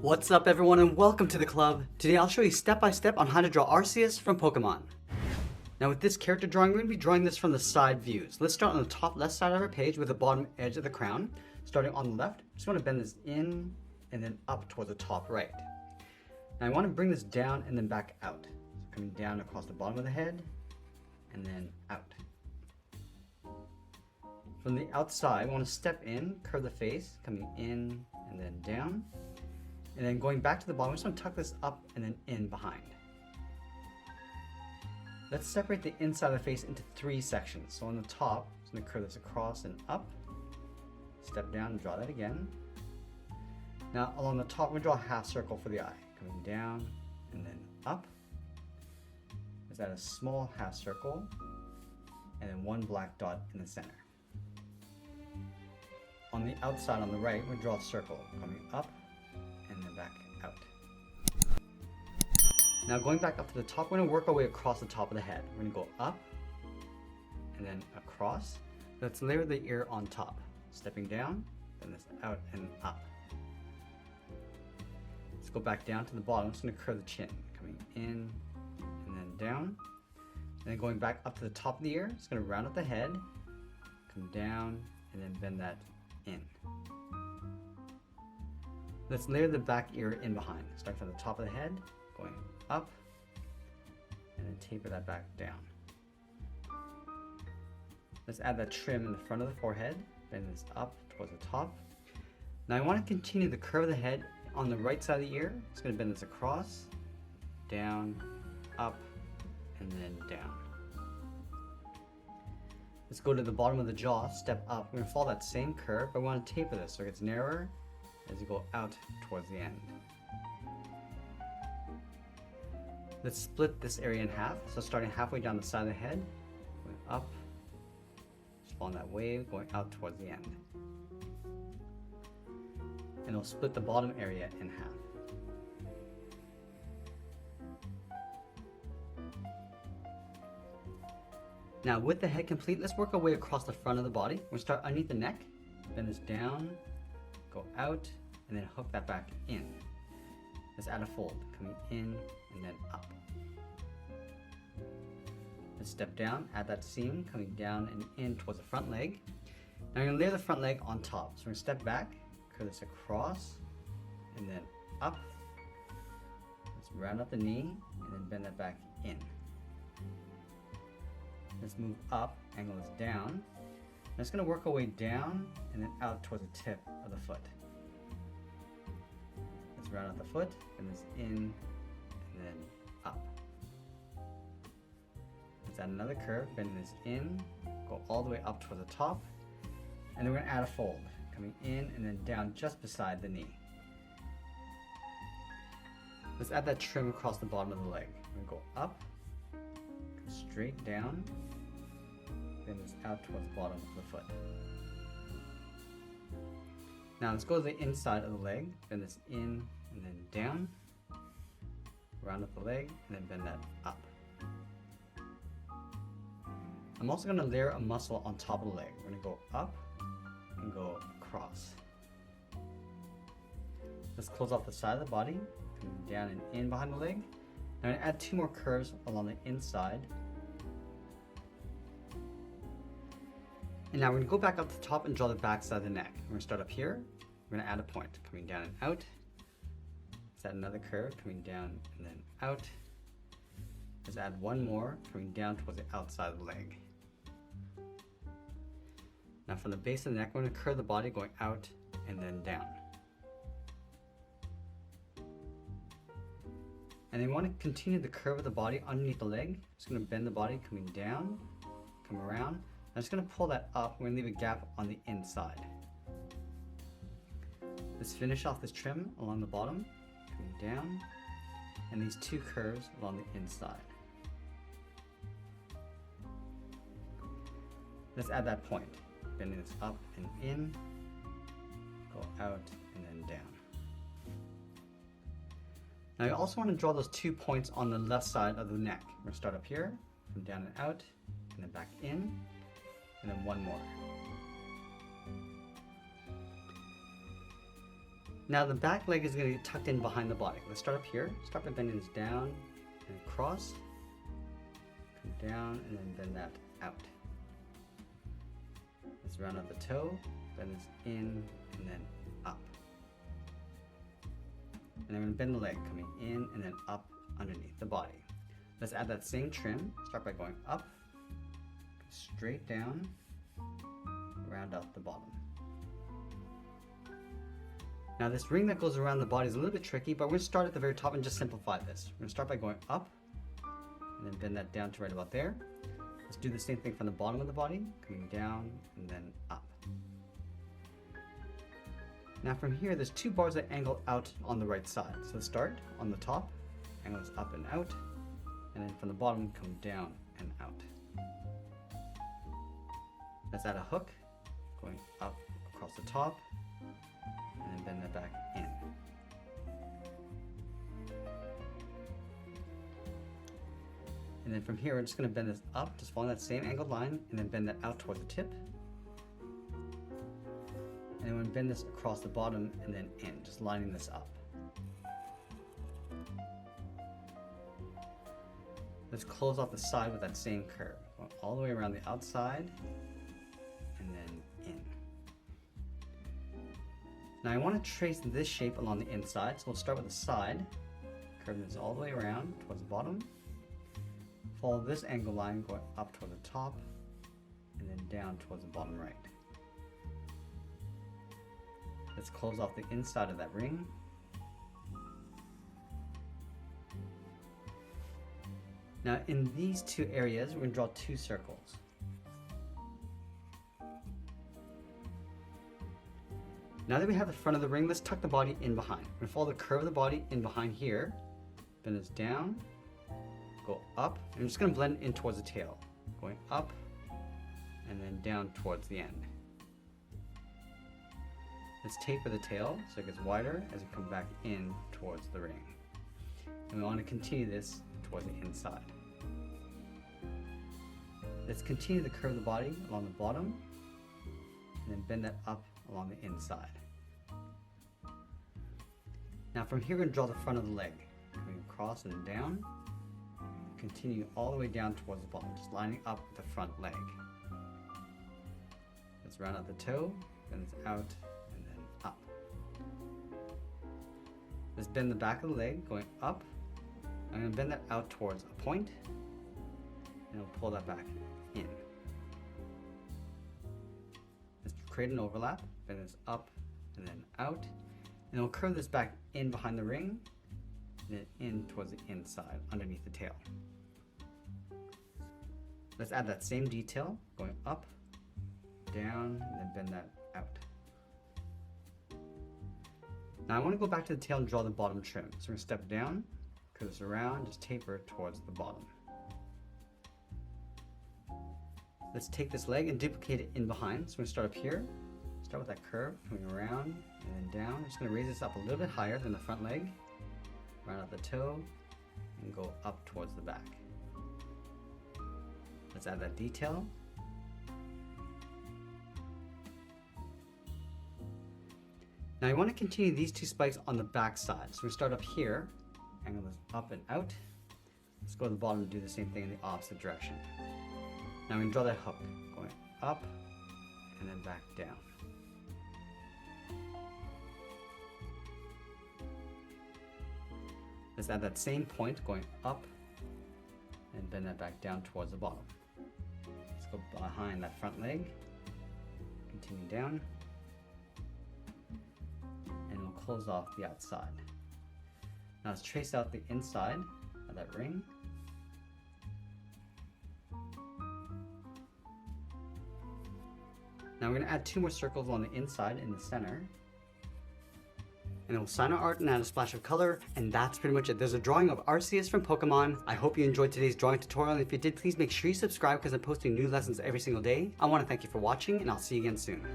What's up everyone and welcome to the club. Today I'll show you step by step on how to draw Arceus from Pokemon. Now with this character drawing, we're going to be drawing this from the side views. Let's start on the top left side of our page with the bottom edge of the crown. Starting on the left, just want to bend this in and then up towards the top right. Now I want to bring this down and then back out. So coming down across the bottom of the head and then out. From the outside, we want to step in, curve the face, coming in and then down. And then going back to the bottom, we just want to tuck this up and then in behind. Let's separate the inside of the face into three sections. So on the top, I'm going to curve this across and up. Step down and draw that again. Now along the top, we're going to draw a half circle for the eye. Coming down and then up. Let's add a small half circle and then one black dot in the center. On the outside on the right, we'll draw a circle coming up and then back out. Now going back up to the top, we're going to work our way across the top of the head. We're going to go up and then across. Let's layer the ear on top. Stepping down, then this out and up. Let's go back down to the bottom. I'm just going to curve the chin, coming in and then down. And then going back up to the top of the ear, it's going to round up the head, come down and then bend that in. Let's layer the back ear in behind. Start from the top of the head, going up, and then taper that back down. Let's add that trim in the front of the forehead, bend this up towards the top. Now I want to continue the curve of the head on the right side of the ear. It's going to bend this across, down, up, and then down. Let's go to the bottom of the jaw, step up. We're going to follow that same curve, but we want to taper this so it gets narrower as you go out towards the end. Let's split this area in half. So starting halfway down the side of the head, going up, just following that wave, going out towards the end. And we'll split the bottom area in half. Now with the head complete, let's work our way across the front of the body. We'll start underneath the neck, bend this down, go out, and then hook that back in. Let's add a fold, coming in and then up. Let's step down, add that seam, coming down and in towards the front leg. Now we're going to layer the front leg on top. So we're going to step back, curve this across, and then up. Let's round up the knee, and then bend that back in. Let's move up, angle this down. I'm just going to work our way down and then out towards the tip of the foot. Let's round out the foot, bend this in and then up. Let's add another curve, bend this in, go all the way up towards the top, and then we're going to add a fold, coming in and then down just beside the knee. Let's add that trim across the bottom of the leg. We're going to go up, straight down, bend this out towards the bottom of the foot. Now let's go to the inside of the leg, bend this in and then down, round up the leg, and then bend that up. I'm also going to layer a muscle on top of the leg. We're going to go up and go across. Let's close off the side of the body, coming down and in behind the leg. Now I'm going to add two more curves along the inside. And now we're going to go back up to the top and draw the back side of the neck. We're going to start up here. We're going to add a point, coming down and out. Let's add another curve, coming down and then out. Let's add one more, coming down towards the outside of the leg. Now from the base of the neck, we're going to curve the body, going out and then down. And then we want to continue the curve of the body underneath the leg. Just going to bend the body, coming down, come around. I'm just going to pull that up. We're going to leave a gap on the inside. Let's finish off this trim along the bottom, coming down, and these two curves along the inside. Let's add that point, bending this up and in, go out and then down. Now you also want to draw those 2 points on the left side of the neck. We're going to start up here, come down and out, and then back in, and then one more. Now the back leg is going to get tucked in behind the body. Let's start up here. Start by bending this down and across. Come down and then bend that out. Let's round out the toe, bend this in and then up. And I'm going to bend the leg, coming in and then up underneath the body. Let's add that same trim. Start by going up, straight down, round out the bottom. Now this ring that goes around the body is a little bit tricky, but we're going to start at the very top and just simplify this. We're going to start by going up and then bend that down to right about there. Let's do the same thing from the bottom of the body, coming down and then up. Now from here, there's two bars that angle out on the right side. So let's start on the top, angle this up and out, and then from the bottom, come down and out. Let's add a hook, going up across the top, and then bend that back in. And then from here, we're just going to bend this up, just following that same angled line, and then bend that out toward the tip. And then we're going to bend this across the bottom and then in, just lining this up. Let's close off the side with that same curve, going all the way around the outside and then in. Now I want to trace this shape along the inside, so we'll start with the side, curve this all the way around towards the bottom. Follow this angle line going up toward the top and then down towards the bottom right. Let's close off the inside of that ring. Now in these two areas, we're going to draw two circles. Now that we have the front of the ring, let's tuck the body in behind. We're going to follow the curve of the body in behind here, bend this down, go up, and I'm just going to blend in towards the tail, going up and then down towards the end. Let's taper the tail so it gets wider as we come back in towards the ring. And we want to continue this towards the inside. Let's continue the curve of the body along the bottom and then bend that up along the inside. Now from here we're going to draw the front of the leg, coming across and down. Continue all the way down towards the bottom, just lining up with the front leg. Let's round out the toe, bend this out, and then up. Let's bend the back of the leg, going up. I'm going to bend that out towards a point, and we'll pull that back in. Let's create an overlap, bend this up and then out, and we'll curve this back in behind the ring, and then in towards the inside, underneath the tail. Let's add that same detail, going up, down, and then bend that out. Now I want to go back to the tail and draw the bottom trim. So we're going to step down, curve this around, just taper towards the bottom. Let's take this leg and duplicate it in behind. So we're going to start up here, start with that curve, coming around and then down. I'm just going to raise this up a little bit higher than the front leg, round out the toe, and go up towards the back. Let's add that detail. Now I want to continue these two spikes on the back side. So we start up here, angle this up and out. Let's go to the bottom and do the same thing in the opposite direction. Now we're going to draw that hook, going up and then back down. Let's add that same point, going up and bend that back down towards the bottom. Let's go behind that front leg, continue down, and we'll close off the outside. Now let's trace out the inside of that ring. Now we're going to add two more circles on the inside in the center. And then we'll sign our art and add a splash of color, and that's pretty much it. There's a drawing of Arceus from Pokemon. I hope you enjoyed today's drawing tutorial, and if you did, please make sure you subscribe because I'm posting new lessons every single day. I want to thank you for watching, and I'll see you again soon.